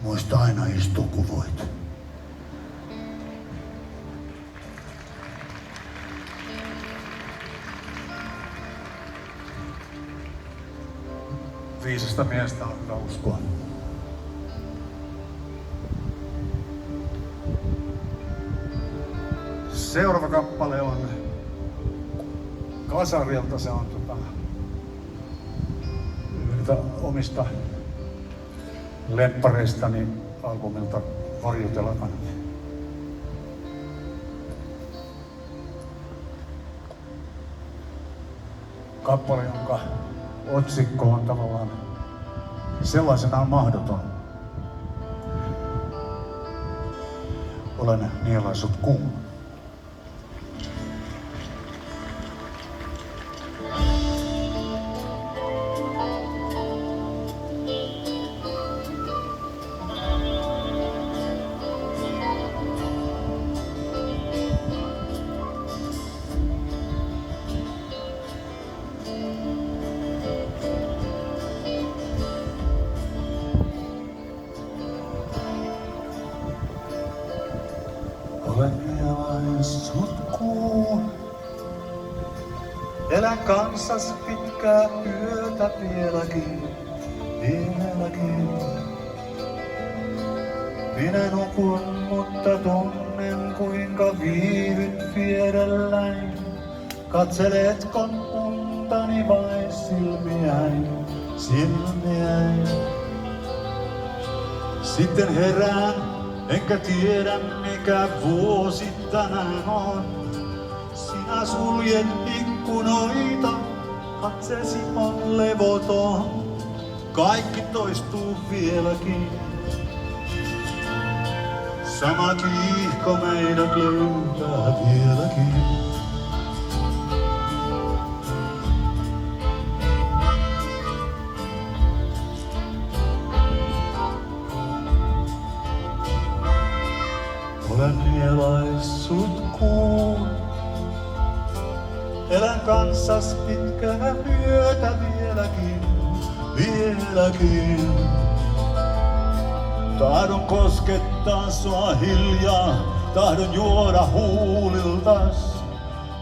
Muista aina istua kun voit. Viisasta miestä on hyvä uskoa. Seuraava kappale on Kasarilta. Se on yhdeltä omista lemppareistani albumilta Horjutelakan. Kappale, jonka otsikko on tavallaan sellaisenaan mahdoton. Olen nielaissut kuun. Olen nielaissut kuun. Elän kanssas pitkää yötä vieläkin. Minä nukun, mutta tunnen kuinka viivyt vierelläin. Katseletko untani vai silmiäin? Sitten herään, enkä tiedä mikä vuosi tänään on. Sinä suljet ikkunoita, katsesi on levoton. Kaikki toistuu vieläkin. Sama kiihko meidät löytää vieläkin. Olen nielaissut kuun. Elän kanssas pitkää yötä vieläkin. Tahdon koskettaa sua hiljaa, tahdon juoda huuliltas.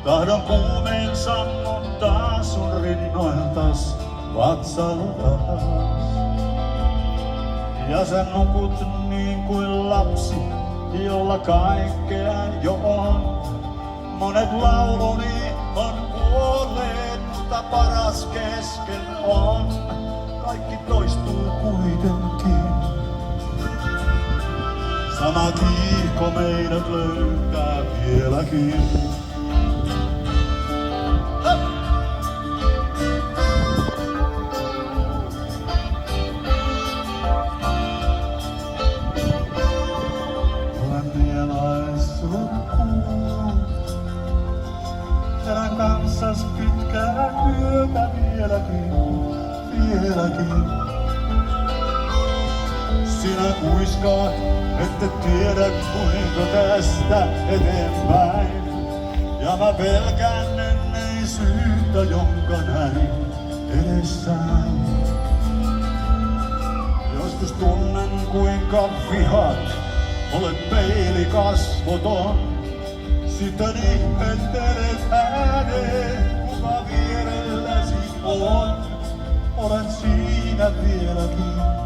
Tahdon kuumeen sammuttaa sun rinnoiltas vatsaltas. Ja sä nukut niin kuin lapsi, jolla kaikkea jo on. Monet lauluni on kuolleet, mutta paras kesken on. Kaikki toistuu kuitenkin. Sama kiihko meidät löytää vieläkin. Olen nielaissut kuun. Elän kanssas pitkää yötä vieläkin. Sinä kuiskaat, ette tiedä kuinka tästä eteenpäin. Ja mä pelkään menneisyyttä, jonka näin edessäni. Joskus tunnen kuinka vihat, olet peilikasvoton. Sitten ihmettelet ääneen, kuka vierelläsi on. Olen siinä vieläkin.